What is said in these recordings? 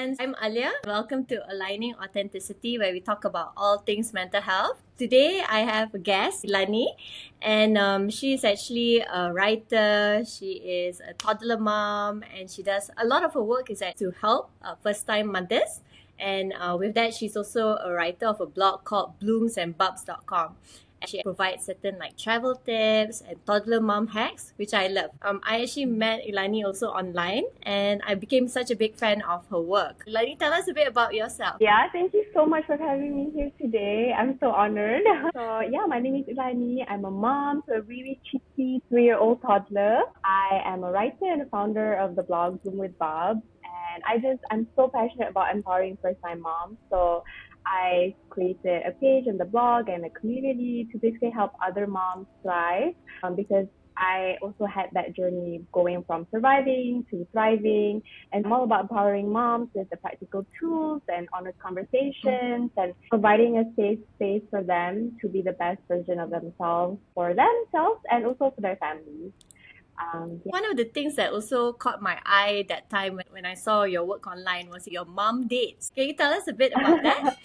friends. I'm Alia. Welcome to Aligning Authenticity, where we talk about all things mental health. Today, I have a guest, Ilani, and she is actually a writer. She is a toddler mom, and she does a lot of her work is to help first-time mothers. And with that, she's also a writer of a blog called bloomsandbubs.com. She provides certain like travel tips and toddler mom hacks, which I love. I actually met Ilani also online, and I became such a big fan of her work. Ilani, tell us a bit about yourself. Yeah, thank you so much for having me here today. I'm so honored. My name is Ilani. I'm a mom to a really cheeky 3-year-old toddler. I am a writer and a founder of the blog Bloom with Bob. And I'm so passionate about empowering first-time moms. So I created a page on the blog and a community to basically help other moms thrive because I also had that journey going from surviving to thriving, and I'm all about empowering moms with the practical tools and honest conversations and providing a safe space for them to be the best version of themselves for themselves and also for their families. One of the things that also caught my eye that time when I saw your work online was your mom dates. Can you tell us a bit about that?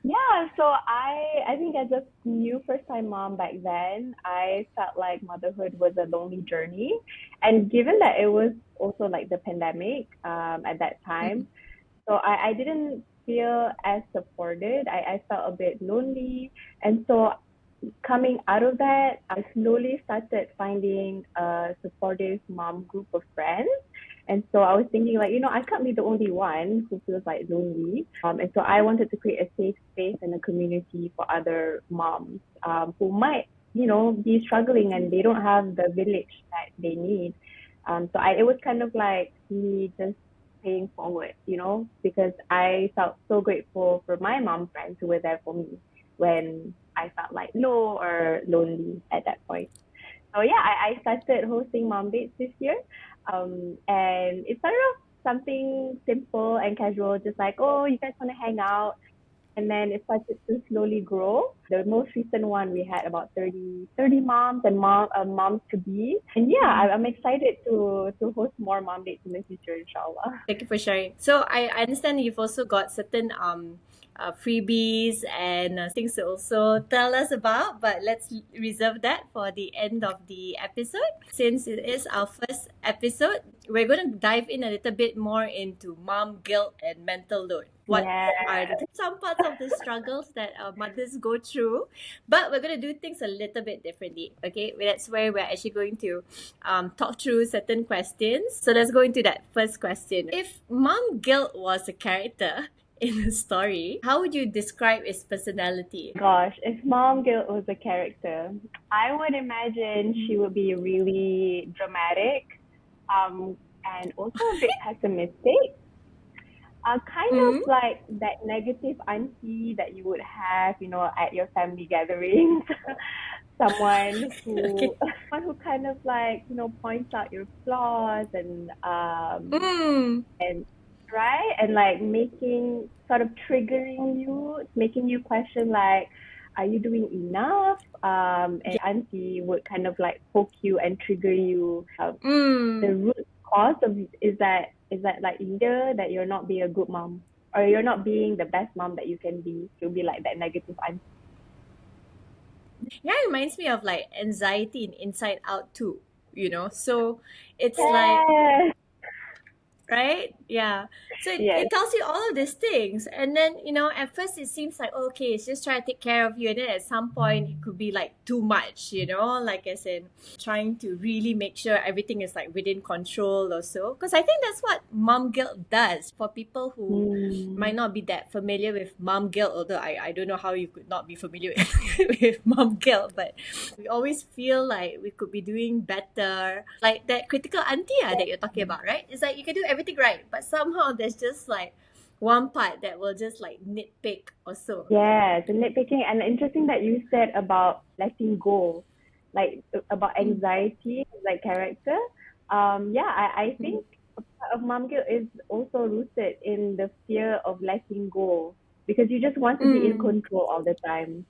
Yeah, so I think as a new first-time mom back then, I felt like motherhood was a lonely journey. And given that it was also like the pandemic at that time, so I didn't feel as supported. I felt a bit lonely. And so coming out of that, I slowly started finding a supportive mom group of friends. And so I was thinking, like, I can't be the only one who feels like lonely. And so I wanted to create a safe space and a community for other moms who might, be struggling and they don't have the village that they need. It was kind of like me just paying forward, because I felt so grateful for my mom friends who were there for me when I felt like low or lonely at that point. So yeah, I started hosting mom dates this year. And it started off something simple and casual, just like, oh, you guys want to hang out? And then it started to slowly grow. The most recent one, we had about 30 moms and moms to be. And yeah, I'm excited to host more mom dates in the future, inshallah. Thank you for sharing. So I understand you've also got certain freebies and things to also tell us about, but let's reserve that for the end of the episode. Since it is our first episode, we're going to dive in a little bit more into mom guilt and mental load. What are some parts of the struggles that mothers go through? But we're going to do things a little bit differently. Okay, that's where we're actually going to talk through certain questions. So let's go into that first question. If mom guilt was a character in a story, how would you describe its personality? Gosh, if mom guilt was a character, I would imagine she would be really dramatic, and also a bit pessimistic. Kind of like that negative auntie that you would have, at your family gatherings. someone who someone who kind of like, points out your flaws and right, and like making sort of triggering you, making you question like, are you doing enough? And auntie would kind of like poke you and trigger you. The root cause of is that like either that you're not being a good mom or you're not being the best mom that you can be. You'll be like that negative auntie. Yeah, it reminds me of like anxiety in Inside Out too, So it's like, right? Yeah. So it tells you all of these things. And then, at first it seems like, okay, it's just trying to take care of you. And then at some point it could be like too much, like as in trying to really make sure everything is like within control or so. Because I think that's what mom guilt does for people who might not be that familiar with mom guilt. Although I don't know how you could not be familiar with mom guilt, but we always feel like we could be doing better. Like that critical auntie that you're talking about, right? It's like you can do everything right, but somehow there's just like one part that will just like nitpick or so. Yeah, the nitpicking, and interesting that you said about letting go, like about anxiety, like character. I think a part of mom guilt is also rooted in the fear of letting go because you just want to be in control all the time.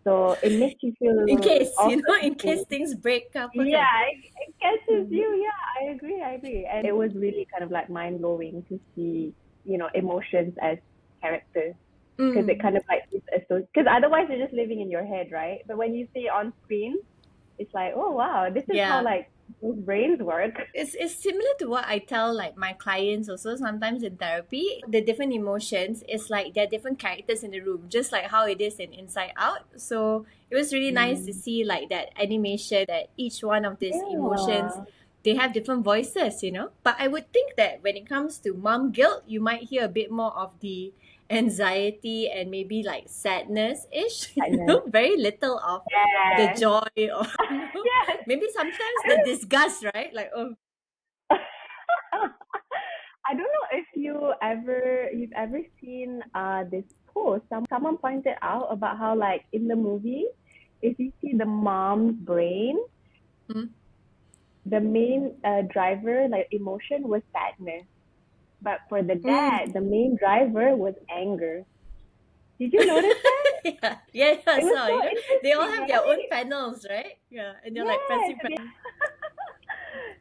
So it makes you feel in case in case things break up. Yeah, it catches you. Yeah, I agree. And it was really kind of like mind blowing to see emotions as characters, because it kind of like because otherwise you're just living in your head, right? But when you see it on screen, it's like, oh wow, this is how Yeah. like those brains work. It's similar to what I tell like my clients also sometimes in therapy. The different emotions is like there are different characters in the room, just like how it is in Inside Out. So it was really nice to Mm. see like that animation that each one of these emotions Yeah, they have different voices, you know. But I would think that when it comes to mom guilt, you might hear a bit more of the anxiety and maybe like sadness ish, you sadness. know, very little of the Yes. joy or you know, Yes. maybe sometimes the disgust, right? Like, oh, I don't know if you've ever seen this post. Someone pointed out about how like in the movie, if you see the mom's brain, mm, the main driver like emotion was sadness, but for the dad, mm. the main driver was anger. Did you notice that? Yeah, yeah, yeah. It was So, so you know, they all interesting, have their own right? panels, right? Yeah, and they're like Yes. pressing.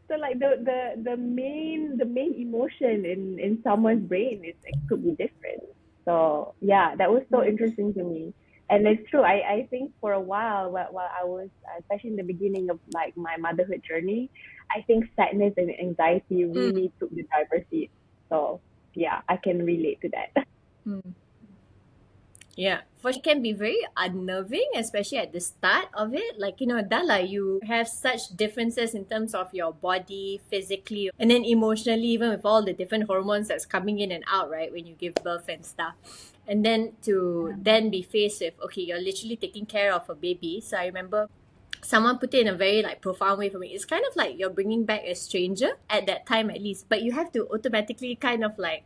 So like the main emotion in someone's brain is it could be different. So yeah, that was so Mm, interesting to me. And it's true. I think for a while, while I was, especially in the beginning of like my motherhood journey, I think sadness and anxiety mm, really took the driver's seat. So yeah, I can relate to that. mm. Yeah, for sure, it can be very unnerving, especially at the start of it. Like, you know, Dala, you have such differences in terms of your body, physically, and then emotionally, even with all the different hormones that's coming in and out, right, when you give birth and stuff. And then to then be faced with, okay, you're literally taking care of a baby. So I remember someone put it in a very like profound way for me. It's kind of like you're bringing back a stranger at that time at least, but you have to automatically kind of like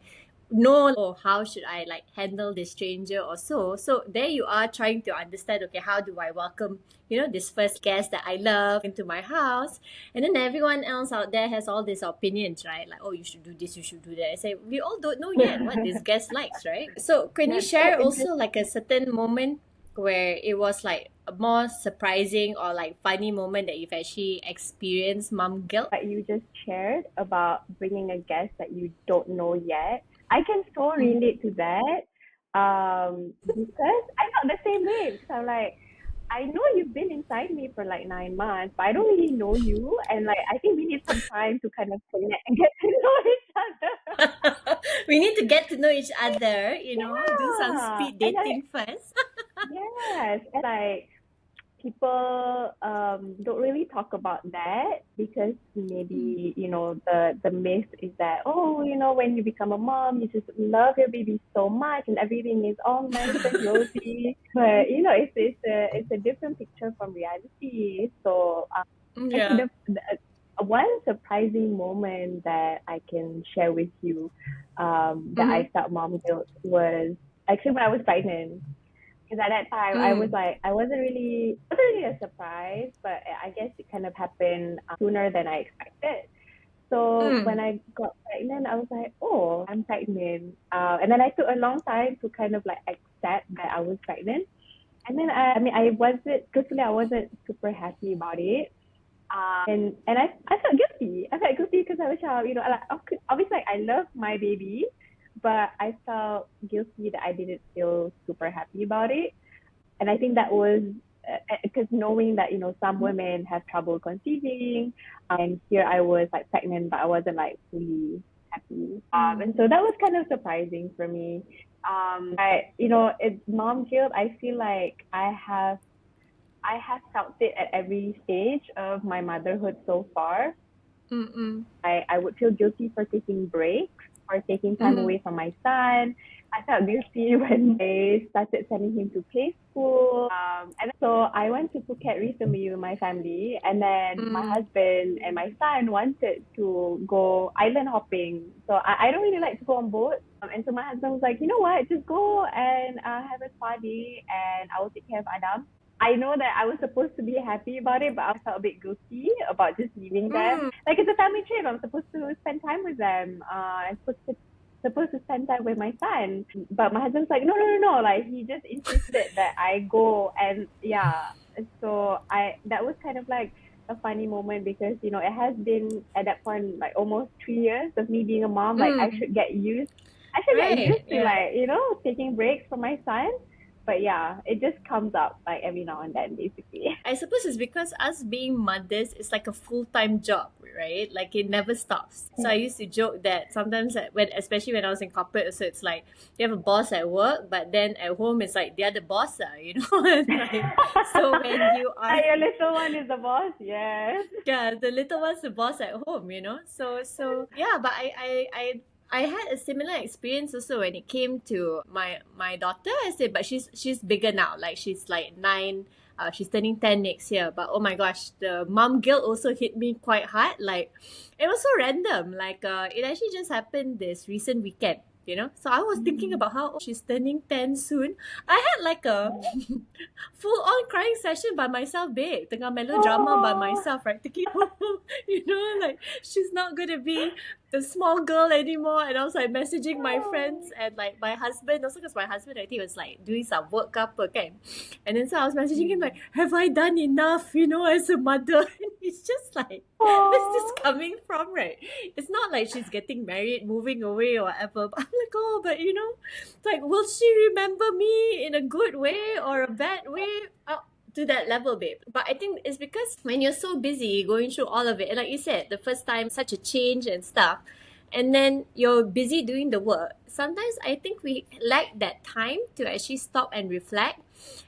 know, oh, how should I like handle this stranger or so. So there you are trying to understand, okay, how do I welcome, you know, this first guest that I love into my house. And then everyone else out there has all these opinions, right? Like, oh, you should do this, you should do that. I say, we all don't know yet what this guest likes, right? So can you That's so share also interesting like a certain moment where it was like a more surprising or like funny moment that you've actually experienced mom guilt? that you just shared about bringing a guest that you don't know yet. I can so Mm. relate to that because I felt the same way. Because I'm like, I know you've been inside me for like 9 months, but I don't really know you. And like, I think we need some time to kind of connect and get to know each other. We need to get to know each other, you know, do some Yeah. speed And dating first. yes. And like, people don't really talk about that because Mm. maybe the myth is that, oh, when you become a mom you just love your baby so much and everything is all nice and rosy, but it's a different picture from reality. So actually Yeah. the one surprising moment that I can share with you, that Mm-hmm. I felt mom guilt was actually when I was pregnant. Because at that time, I was Mm. like, I wasn't really a surprise, but I guess it kind of happened sooner than I expected. So when Mm. I got pregnant, I was like, oh, I'm pregnant. And then I took a long time to kind of like accept that I was pregnant. And then I mean, truthfully, I wasn't super happy about it. And I felt guilty. I felt guilty because I was child, like obviously like, I love my baby, but I felt guilty that I didn't feel super happy about it. And I think that was because knowing that some women have trouble conceiving, and here I was like pregnant, but I wasn't like fully happy. And Mm. so that was kind of surprising for me. But it's mom guilt. I feel like I have felt it at every stage of my motherhood so far. Mm. I would feel guilty for taking breaks or taking time Mm. away from my son. I felt guilty when I started sending him to play school. And so I went to Phuket recently with my family, and then my Mm. husband and my son wanted to go island hopping. So I don't really like to go on boats. And so my husband was like, you know what, just go and have a spa day, and I will take care of Adam. I know that I was supposed to be happy about it, but I felt a bit guilty about just leaving them. Mm. Like it's a family trip. I'm supposed to spend time with them. I'm supposed to spend time with my son. But my husband's like, no, no, no, no. Like he just insisted that I go, and yeah. So that was kind of like a funny moment because it has been at that point like almost 3 years of me being a mom. Like I Mm. should get used. I should get Right. used to Yeah. like, taking breaks from my son. But yeah, it just comes up like every now and then, basically. I suppose it's because us being mothers is like a full-time job, right? Like it never stops. So I used to joke that sometimes especially when I was in corporate, so it's like you have a boss at work, but then at home it's like they're the boss, and like so when you are Your little one is the boss, yes. yeah, the little one's the boss at home. So yeah, but I had a similar experience also when it came to my daughter. I said, but she's bigger now. Like she's like 9. She's turning 10 next year. But oh my gosh, the mom guilt also hit me quite hard. Like it was so random. Like it actually just happened this recent weekend. So I was thinking about how she's turning 10 soon. I had like a full on crying session by myself, babe. Tengah melodrama by Oh, myself, right? Thinking, like she's not gonna be the small girl anymore. And I was like messaging my friends and like my husband, also because my husband I think was like doing some work apa kan. And then so I was messaging him like, have I done enough, as a mother? And he's just like, where's this oh. coming from, right? It's not like she's getting married, moving away or whatever. But I'm like, oh, but like, will she remember me in a good way or a bad way? To that level, babe. But I think it's because when you're so busy going through all of it, and like you said, the first time, such a change and stuff, and then you're busy doing the work, sometimes I think we lack that time to actually stop and reflect.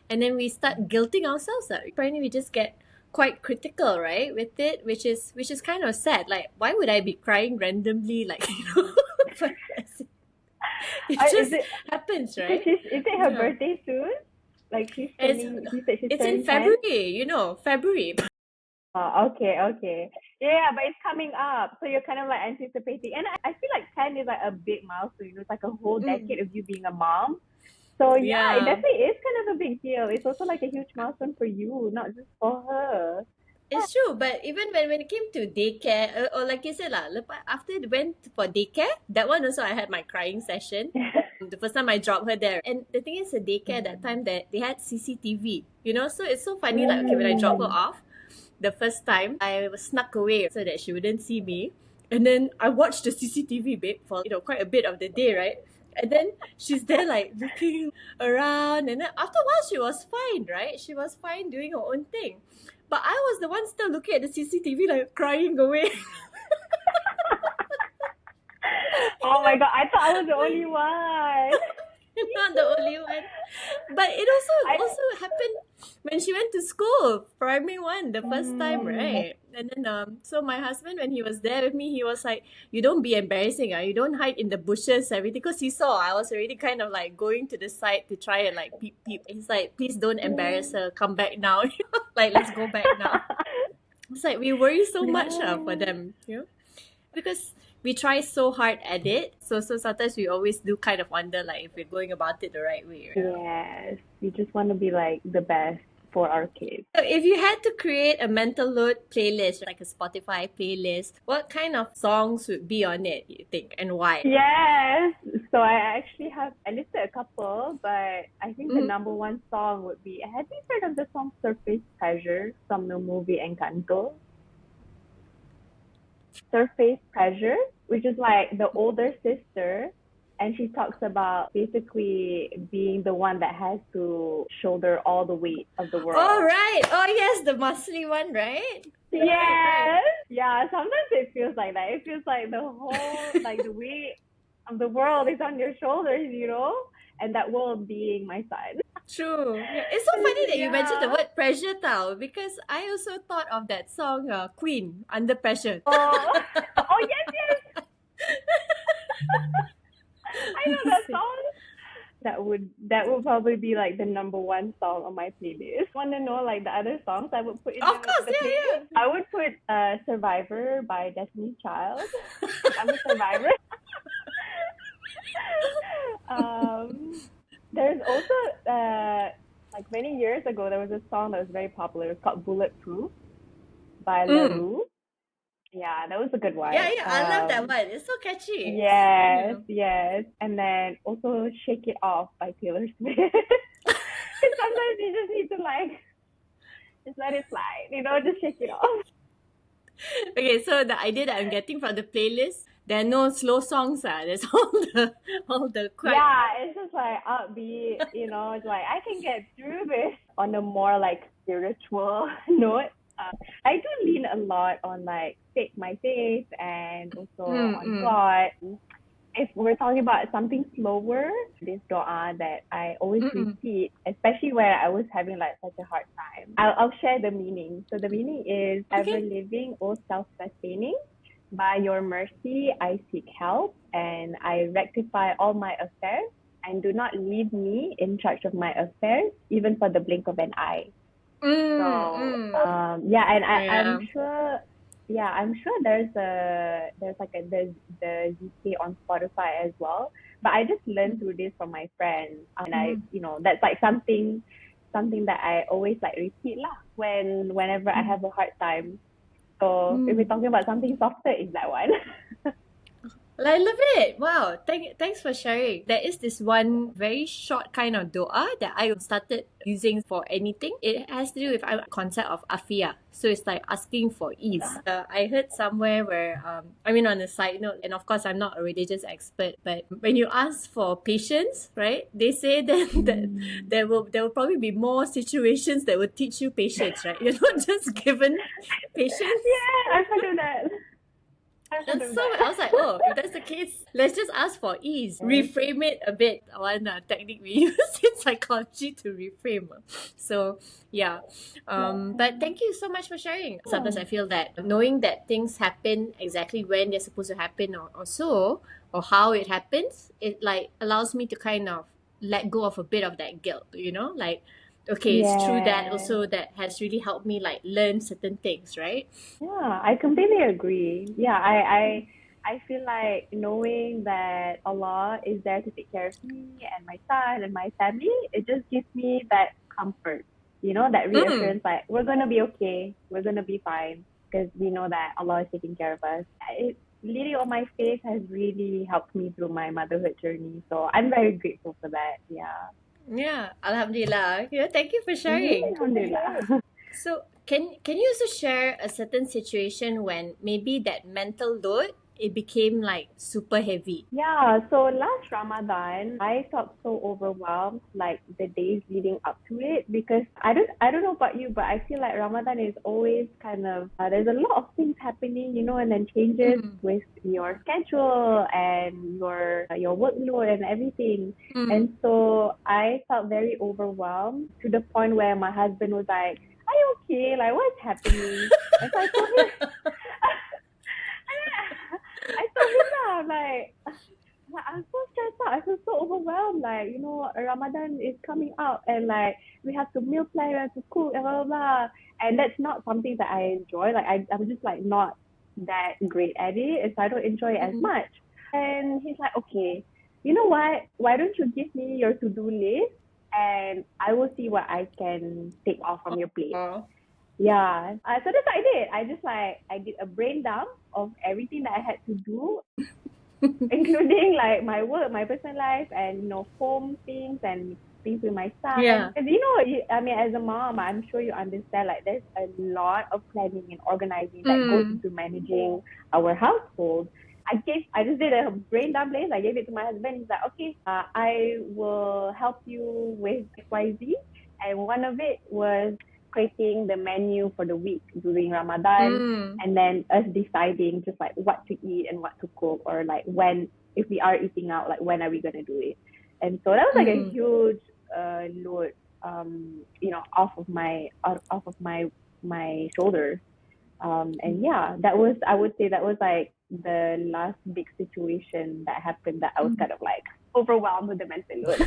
And then we start guilting ourselves. Apparently, we just get quite critical, right, with it, which is kind of sad. Like, why would I be crying randomly? Like, but it Is just it? happens, So right? is it her Yeah. birthday soon? Like she's It's turning. He said she's it's in turning 10. February, February. Oh, okay, okay. Yeah, but it's coming up, so you're kind of like anticipating. And I feel like 10 is like a big milestone. It's like a whole Mm, decade of you being a mom. So yeah, it yeah, definitely is kind of a big deal. It's also like a huge milestone for you, not just for her. it's true. But even when it came to daycare, or like you said lah, after it went for daycare, that one also I had my crying session. The first time I dropped her there, and the thing is, the daycare that time that they had CCTV, so it's so funny. Like okay, when I dropped her Mm. off, the first time I was snuck away so that she wouldn't see me, and then I watched the CCTV, babe, for quite a bit of the day, right? And then she's there like looking around, and then after a while she was fine, right? She was fine doing her own thing, but I was the one still looking at the CCTV like crying away. Oh my God, I thought I was the only one. Not the only one. But it I also happened when she went to school, primary one, the first time, mm, right? And then so my husband, when he was there with me, he was like, "You don't be embarrassing, you don't hide in the bushes, everything." Because he saw I was already kind of like going to the side to try and like peep peep. He's like, "Please don't embarrass mm. her. Come back now." Like let's go back now. It's like we worry so much for Yeah. them, because we try so hard at it. So sometimes we always do kind of wonder like if we're going about it the right way. Right? Yes, we just want to be like the best for our kids. So if you had to create a mental load playlist, like a Spotify playlist, what kind of songs would be on it, you think, and why? Yes. So I listed a couple, but I think the Mm. number one song would be, have you heard of the song Surface Pressure from the movie Encanto? Surface Pressure, which is like the older sister, and she talks about basically being the one that has to shoulder all the weight of the Oh world. right. Oh yes, the muscly one, right? Right, right. Yes. Yeah, sometimes it feels like that. It feels like the whole, like the weight of the world is on your shoulders, and that world being my son. True. Yeah. It's so funny that you mentioned the Yeah. word pressure tau because I also thought of that song Queen, Under Pressure. Oh, oh yes, yes. I know that song. That would probably be like the number one song on my playlist. Want to know like the other songs I would put in Of course, the yeah, playlist? I would put Survivor by Destiny's Child. I'm a survivor. um, there's also like many years ago there was a song that was very popular. It's called Bulletproof by yeah. Mm. LaRue. Yeah, that was a good one. Yeah, yeah, I love that one. It's so catchy. Yes, Yeah. yes. And then also Shake It Off by Taylor Swift. Because sometimes you just need to like just let it slide, just shake it off. Okay, so the idea that I'm getting from the playlist, there are no slow songs. There's all the quite. Yeah, it's just like upbeat, it's like I can get through this on a more like spiritual note. I do lean a lot on like my faith and also on Mm. God. If we're talking about something slower, this dua that I always Mm. repeat, especially where I was having like such a hard time. I'll share the meaning. So the meaning is ever Okay. living or self-sustaining. By your mercy, I seek help and I rectify all my affairs and do not leave me in charge of my affairs, even for the blink of an eye. So Mm. yeah, and I'm Yeah. sure, yeah, I'm sure there's the ZK on Spotify as well. But I just learned through this from my friends, and Mm. that's like something that I always like repeat lah whenever I have a hard time. So if we're Mm. talking about something softer, is that one? Well, I love it. Wow. Thanks for sharing. There is this one very short kind of dua that I started using for anything. It has to do with a concept of afia. So it's like asking for ease. I heard somewhere where, on a side note, and of course I'm not a religious expert, but when you ask for patience, right? They say that there will probably be more situations that will teach you patience, right? You're not just given patience. Yeah, I've heard of that. I've heard That's of so. that. I was like, oh, if that's the case, let's just ask for ease. Reframe it a bit. One technique we use in psychology to reframe. So, yeah. But thank you so much for sharing. Sometimes I feel that knowing that things happen exactly when they're supposed to happen, or how it happens, it like allows me to kind of let go of a bit of that guilt. Like, okay, it's true that Yeah. also that has really helped me like learn certain things, right? Yeah, I completely agree. Yeah, I feel like knowing that Allah is there to take care of me and my son and my family, it just gives me that comfort, that Mm. reassurance like we're gonna be okay, we're gonna be fine because we know that Allah is taking care of us. Leading on my faith has really helped me through my motherhood journey, so I'm very grateful for that. Yeah. Yeah, Alhamdulillah. Thank you for sharing. Alhamdulillah. So, can you also share a certain situation when maybe that mental load it became like super heavy? Yeah, so last Ramadan, I felt so overwhelmed like the days leading up to it because I don't know about you, but I feel like Ramadan is always kind of there's a lot of things happening, and then changes Mm. with your schedule and your workload and everything. Mm. And so I felt very overwhelmed to the point where my husband was like, "Are you okay? Like what's happening?" And so I told him I told him lah, like I'm so stressed out. I feel so overwhelmed. Like, Ramadan is coming up and like we have to meal plan, we have to cook and blah blah blah. And that's not something that I enjoy. Like I'm just like not that great at it, and so I don't enjoy it as Mm. much. And he's like, okay, you know what? Why don't you give me your to-do list and I will see what I can take off from your plate. Oh. Yeah. So that's what I did. I did a brain dump of everything that I had to do, including like my work, my personal life, and home things and things with my son. Yeah. Because as a mom, I'm sure you understand. Like, there's a lot of planning and organizing that goes Mm. into managing our household. I just did a brain dump list. I gave it to my husband. He's like, okay, I will help you with XYZ. And one of it was creating the menu for the week during Ramadan, Mm. and then us deciding just like what to eat and what to cook, or like when, if we are eating out, like when are we gonna do it. And so that was like a Mm. huge load, off of my shoulders. And yeah, I would say that was like the last big situation that happened that I was kind of like overwhelmed with the mental load.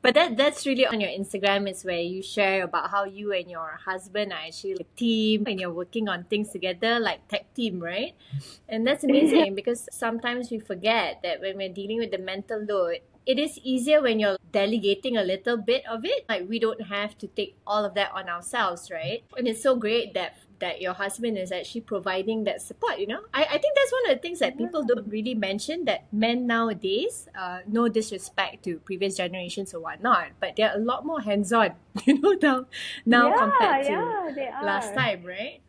But that's really on your Instagram is where you share about how you and your husband are actually a team and you're working on things together like tech team, right? And that's amazing because sometimes we forget that when we're dealing with the mental load, it is easier when you're delegating a little bit of it. Like we don't have to take all of that on ourselves, right? And it's so great that your husband is actually providing that support, I think that's one of the things that people don't really mention, that men nowadays, no disrespect to previous generations or whatnot, but they're a lot more hands-on, now Yeah, compared to yeah, they last are. time, right?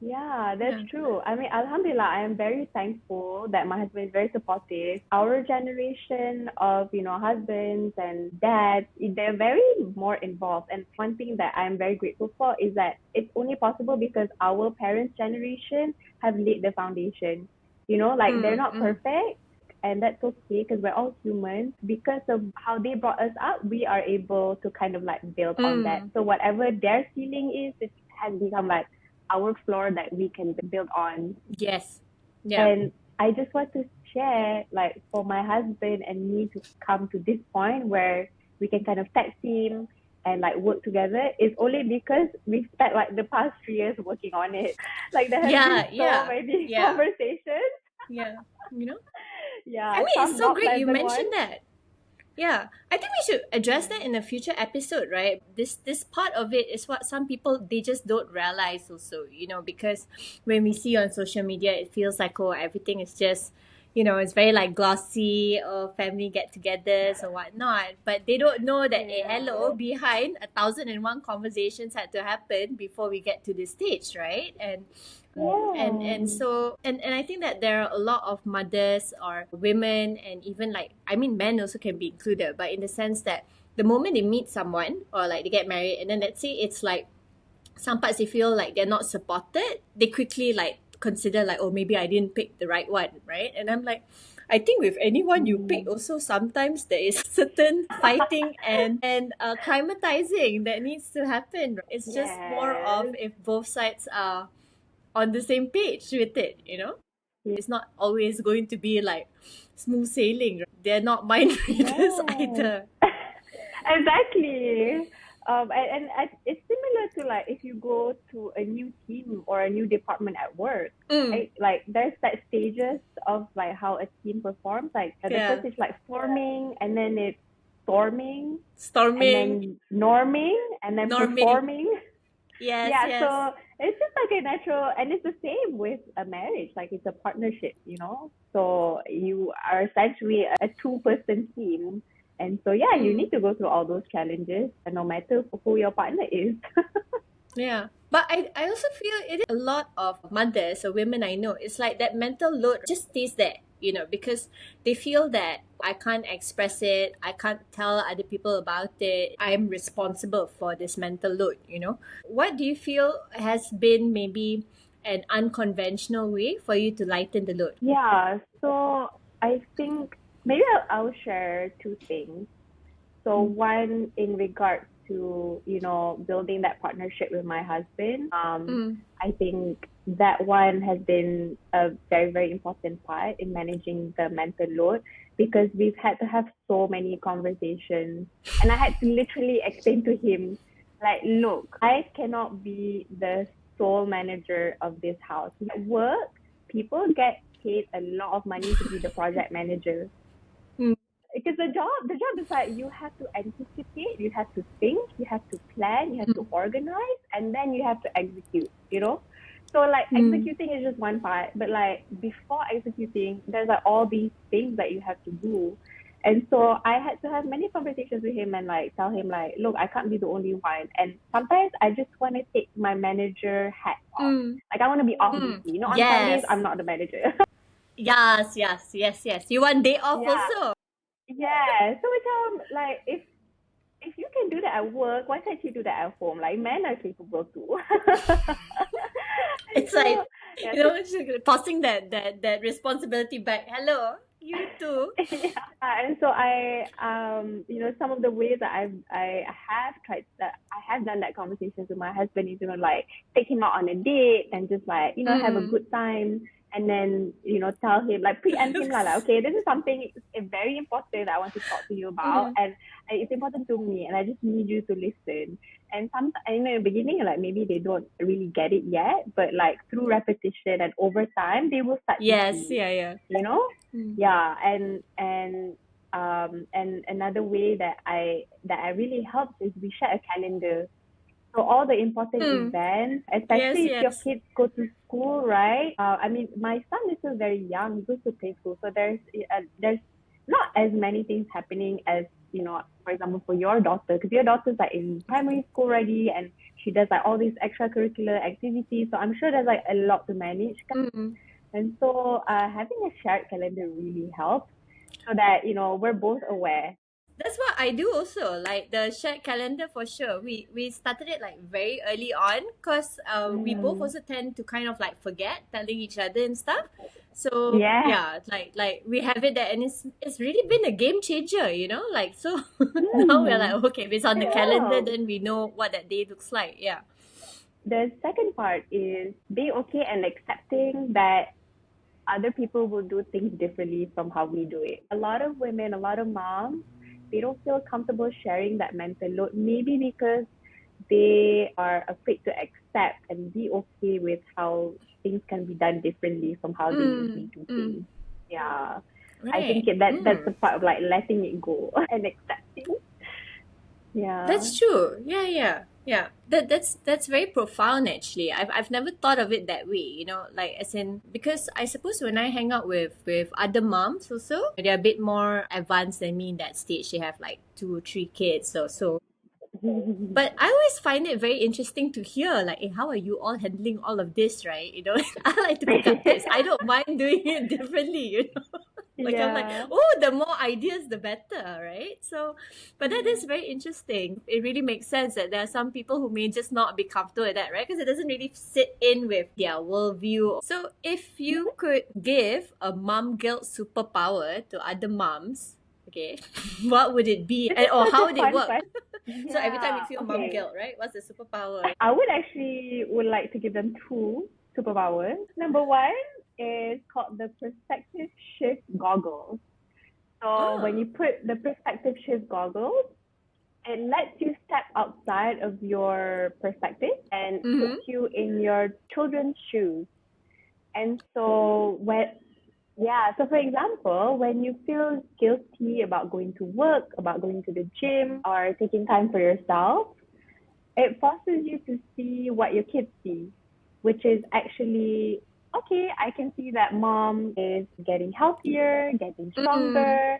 Yeah, that's Yeah. true. I mean, Alhamdulillah, I am very thankful that my husband is very supportive. Our generation of, husbands and dads, they're very more involved. And one thing that I'm very grateful for is that it's only possible because our parents' generation have laid the foundation. Like they're not Mm. perfect, and that's okay because we're all humans. Because of how they brought us up, we are able to kind of like build on that. Mm. So whatever their ceiling is, it has become like our floor that we can build on. Yes. Yeah. And I just want to share, like, for my husband and me to come to this point where we can kind of tag team and like work together is only because we've spent like the past 3 years working on it. Like, there has been Yeah. so Yeah. many Yeah. Yeah. conversations. You know, I Yeah, mean, it's some so not great you pleasant mentioned ones. that. Yeah, I think we should address that Yeah. in a future episode, right? This part of it is what some people they just don't realize also, because when we see on social media, it feels like oh everything is just, it's very like glossy or family get-togethers or whatnot, but they don't know that Yeah. hello behind 1,001 conversations had to happen before we get to this stage, right? And Yeah. so and I think that there are a lot of mothers or women and even like I mean men also can be included, but in the sense that the moment they meet someone or like they get married and then let's say it's like some parts they feel like they're not supported, they quickly like consider like oh maybe I didn't pick the right one, right? And I'm like I think with anyone you pick Mm. also sometimes there is certain fighting and climatizing that needs to happen. It's just more of Yes. if both sides are on the same page with it. It's not always going to be like smooth sailing. They're not mind readers Yes. either. Exactly. And it's similar to like if you go to a new team or a new department at work, Mm, right? Like there's that stages of like how a team performs. Like the yeah. first is like forming, and then it's storming, and Storming, then norming, and then norming. performing. Yes, Yeah, yes. so it's just like a natural, and it's the same with a marriage. Like it's a partnership. So you are essentially a two-person team, and so yeah, you Mm, need to go through all those challenges, no matter who your partner is. yeah. But I also feel it is a lot of mothers or women I know, it's like that mental load just stays there, because they feel that I can't express it, I can't tell other people about it. I'm responsible for this mental load. What do you feel has been maybe an unconventional way for you to lighten the load? Yeah, so I think maybe I'll share two things. So one in regards to, building that partnership with my husband, Mm, I think that one has been a very, very important part in managing the mental load because we've had to have so many conversations, and I had to literally explain to him, like, look, I cannot be the sole manager of this house. At work, people get paid a lot of money to be the project manager mm, because the job is like you have to anticipate, you have to think, you have to plan, you have to mm, organize, and then you have to execute. So like mm. executing is just one part, but like before executing there's like all these things that you have to do. And so I had to have many conversations with him and like tell him like, look, I can't be the only one, and sometimes I just want to take my manager hat off. Mm, Like I want to be off mm. duty, on some days Yes. I'm not the manager. Yes, yes, yes, yes. You want day off Yeah. also. Yeah, so like if you can do that at work, why can't you do that at home? Like men are capable too. And It's so like, yeah, just tossing that responsibility back. Hello, you too. yeah. And so some of the ways that I have done that conversations with my husband is like take him out on a date and just like have a Mm. good time, and then tell him, like, preempt him like, okay, this is something very important that I want to talk to you about, Mm. and it's important to me, and I just need you to listen. And some, in the beginning, like maybe they don't really get it yet, but like through repetition and over time they will start to Yes, see, yeah, yeah. you know Mm. yeah. And another way that I really helps is we share a calendar. So all the important Mm. events, Yes, especially if your yes. kids go to school, right? I mean, my son is still very young; he goes to preschool, so there's not as many things happening as for example, for your daughter, because your daughter's like in primary school already and she does like all these extracurricular activities. So I'm sure there's like a lot to manage. Mm. And so having a shared calendar really helps so that, we're both aware. That's what I do also. Like the shared calendar for sure. We started it like very early on because we both Mm. also tend to kind of like forget telling each other and stuff. So Yeah. yeah, like we have it there, and it's really been a game changer, Like so now we're like, Mm. okay, if it's on the calendar, Yeah. then we know what that day looks like. Yeah. The second part is being okay and accepting that other people will do things differently from how we do it. A lot of women, a lot of moms, they don't feel comfortable sharing that mental load, maybe because they are afraid to accept and be okay with how things can be done differently from how they usually Mm, do mm, things. Yeah. I think right. that's the part of like letting it go and accepting. Yeah. That's true. Yeah, yeah, yeah. That's very profound actually. I've never thought of it that way, like as in because I suppose when I hang out with other moms also, they're a bit more advanced than me in that stage. They have like 2 or 3 kids or so. But I always find it very interesting to hear like, hey, how are you all handling all of this, right? I like to pick up tips. I don't mind doing it differently. Like I'm like, Yeah. oh, the more ideas, the better, right? So, but that is very interesting. It really makes sense that there are some people who may just not be comfortable with that, right? Because it doesn't really sit in with their worldview. So, if you could give a mom guilt superpower to other moms, okay, what would it be, This and is or such how a would it fun work? question. So every time you Yeah. feel mom Okay. guilt, right? What's the superpower? I would like to give them two superpowers. Number one is called the perspective shift goggles. So when Oh, you put the perspective shift goggles, it lets you step outside of your perspective and puts mm-hmm. you in your children's shoes. And so so for example, when you feel guilty about going to work, about going to the gym, or taking time for yourself, it forces you to see what your kids see, which is actually okay. I can see that mom is getting healthier, getting Mm, stronger.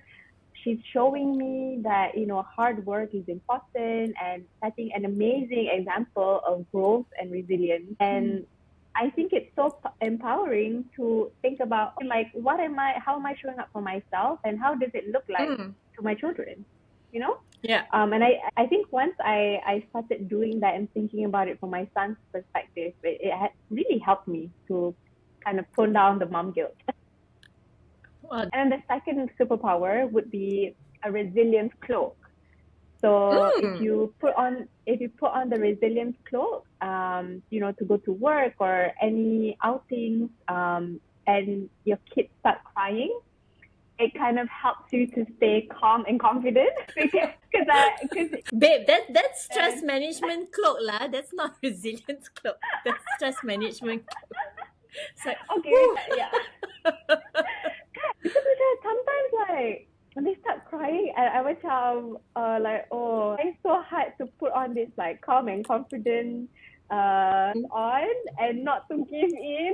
She's showing me that hard work is important and setting an amazing example of growth and resilience. And I think it's so empowering to think about like how am I showing up for myself and how does it look like mm, to my children, you know? yeah. And I think once I started doing that and thinking about it from my son's perspective, it had really helped me to kind of tone down the mom guilt. Well, And then the second superpower would be a resilience cloak. So mm, if you put on the resilience cloak, to go to work or any outings, and your kids start crying, it kind of helps you to stay calm and confident because babe, that's stress management cloak lah. That's not resilience cloak. That's stress management cloak. It's like, okay, whew. yeah. Because sometimes like when they start crying, I macam like it's so hard to put on this like calm and confident on and not to give in.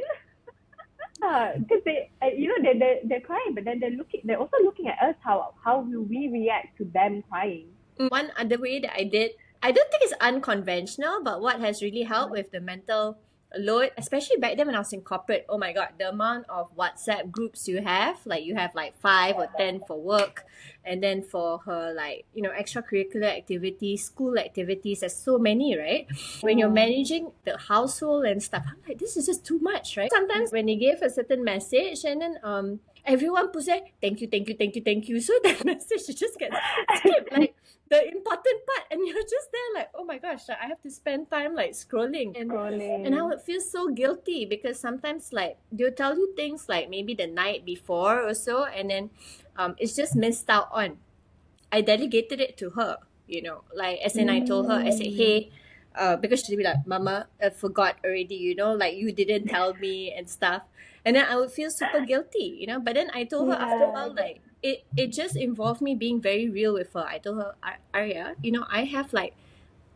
Because they're crying, but then they're also looking at us how will we react to them crying. One other way that I did, I don't think it's unconventional, but what has really helped with the mental load, especially back then when I was in corporate, oh my God, the amount of WhatsApp groups you have like 5 or 10 for work, and then for her, like, extracurricular activities, school activities, there's so many, right? When you're Yeah. managing the household and stuff, I'm like, this is just too much, right? Sometimes when they give a certain message and then everyone puts there, thank you, thank you, thank you, thank you. So that message just gets skipped. Like the important part, and you're just there like, oh my gosh, like, I have to spend time like scrolling, and I Scrolling. would feel so guilty because sometimes like they'll tell you things like maybe the night before or so, and then it's just missed out on. I delegated it to her, like as in I told her, I said, Mm. hey, because she'd be like, Mama, I forgot already, like you didn't tell me and stuff. And then I would feel super guilty, But then I told her after a Yeah. while, like, it just involved me being very real with her. I told her, Arya, I have like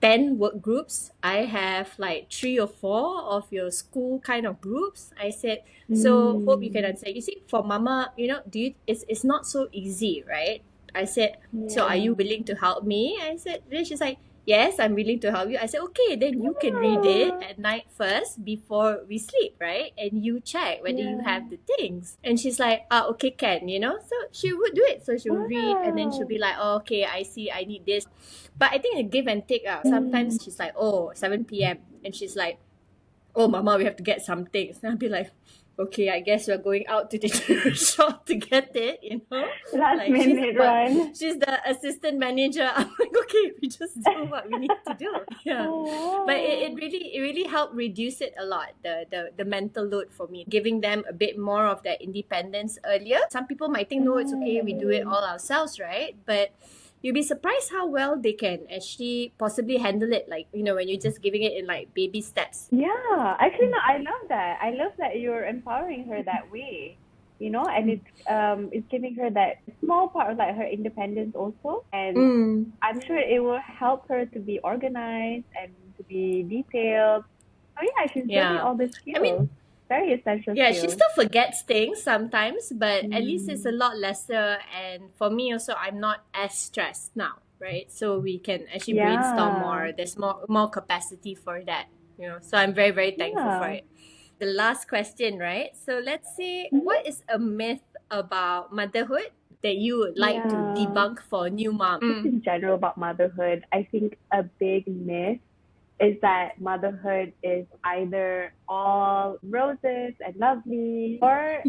10 work groups. I have like 3 or 4 of your school kind of groups. I said, so hope you can Mm. answer. You see, for mama, it's not so easy, right? I said, so are Yeah. you willing to help me? I said, then she's like, yes, I'm willing to help you. I said, okay, then you can read it Oh, at night first before we sleep, right? And you check whether you yeah. have the things. And she's like, okay, can, So she would do it. So she would read and then she'll Wow. be like, oh, okay, I see, I need this. But I think a give and take. Mm. Sometimes she's like, oh, 7 p.m. And she's like, oh, Mama, we have to get some things. And I'll be like, okay, I guess we're going out to the shop to get it. Last Like she's minute but run. she's the assistant manager. I'm like, okay, we just do what we need to do. Yeah. But it, Oh, it really it really helped reduce it a lot, the mental load for me, giving them a bit more of that independence earlier. Some people might think, no, it's okay, we do it wow. all ourselves, right? But you'll be surprised how well they can actually possibly handle it, like, when you're just giving it in like baby steps. Yeah, actually, no, I love that. I love that you're empowering her that way, and it's giving her that small part of like her independence also, and Mm. I'm sure it will help her to be organized and to be detailed. Oh yeah, she's building Yeah. all the I mean, skills, very essential yeah, she skills. still forgets things sometimes, but at least it's a Mm. lot lesser. And for me also, I'm not as stressed now, right? So we can actually brainstorm Yeah, more. There's more capacity for that. So I'm very, very thankful for yeah. it. The last question, right? So let's see, Mhm. what is a myth about motherhood that you would like to Yeah. debunk for new mom? Just in general about motherhood, I think a big myth is that motherhood is either all roses and lovely, or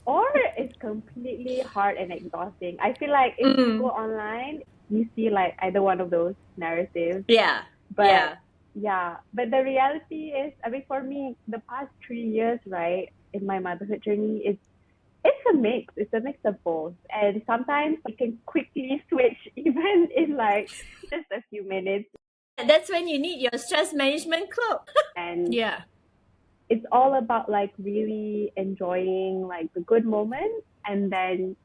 or it's completely hard and exhausting. I feel like if you go Mm. online, you see like either one of those narratives. Yeah, But yeah. yeah, but the reality is, I mean, for me, the past 3 years, right, in my motherhood journey, it's a mix. It's a mix of both. And sometimes I can quickly switch even in like just a few minutes. That's when you need your stress management club. And Yeah. it's all about like really enjoying like the good moments, and then,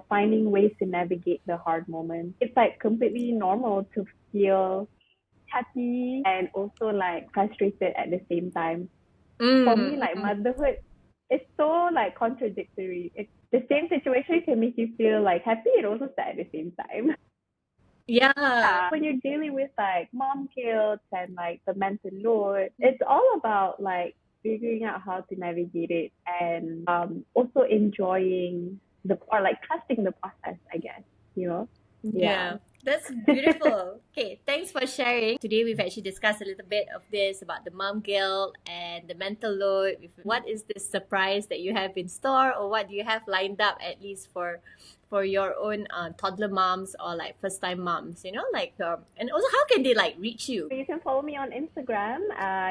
finding ways to navigate the hard moments. It's like completely normal to feel happy and also like frustrated at the same time. For me, Mm. like motherhood is so like contradictory. It's the same situation can make you feel like happy and also sad at the same time. Yeah. When you're dealing with like mom guilt and like the mental load, it's all about like figuring out how to navigate it, and also enjoying or like trusting the process, I guess, you know? Yeah. Yeah, that's beautiful. Okay, thanks for sharing. Today we've actually discussed a little bit of this about the mom guilt and the mental load. What is this surprise that you have in store, or what do you have lined up at least for your own toddler moms or like first time moms? And also how can they like reach you? You can follow me on Instagram,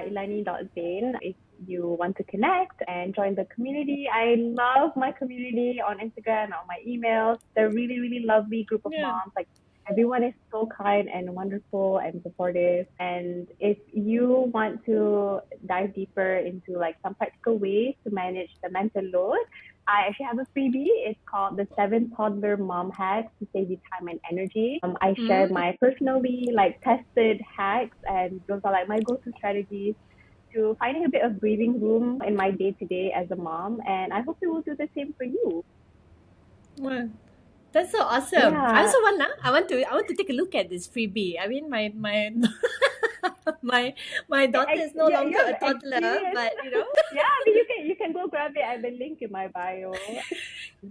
ilani.zain, if you want to connect and join the community. I love my community on Instagram, on my emails. They're really, really lovely group of Yeah. moms. Like everyone is so kind and wonderful and supportive. And if you want to dive deeper into like some practical ways to manage the mental load, I actually have a freebie. It's called the 7 Toddler Mom Hacks to Save You Time and Energy. I share Mm. my personally like tested hacks, and those are like my go-to strategies to finding a bit of breathing room in my day-to-day as a mom. And I hope it will do the same for you. Wow. That's so awesome. I Yeah, also I want to take a look at this freebie. I mean, my my daughter is no yeah, longer you a have toddler, experience. but Yeah, I mean you can go grab it at the link in my bio.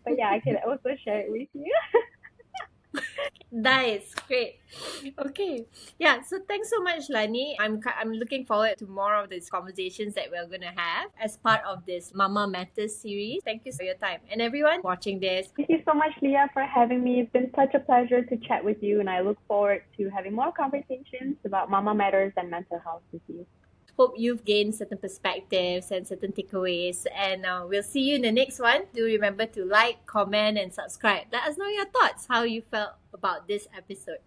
But yeah, I can also share it with you. nice, great. Okay, yeah. So thanks so much, Lani. I'm looking forward to more of these conversations that we're gonna have as part of this Mama Matters series. Thank you for your time, and everyone watching this. Thank you so much, Leah, for having me. It's been such a pleasure to chat with you, and I look forward to having more conversations about Mama Matters and mental health with you. Hope you've gained certain perspectives and certain takeaways. And we'll see you in the next one. Do remember to like, comment, and subscribe. Let us know your thoughts, how you felt about this episode.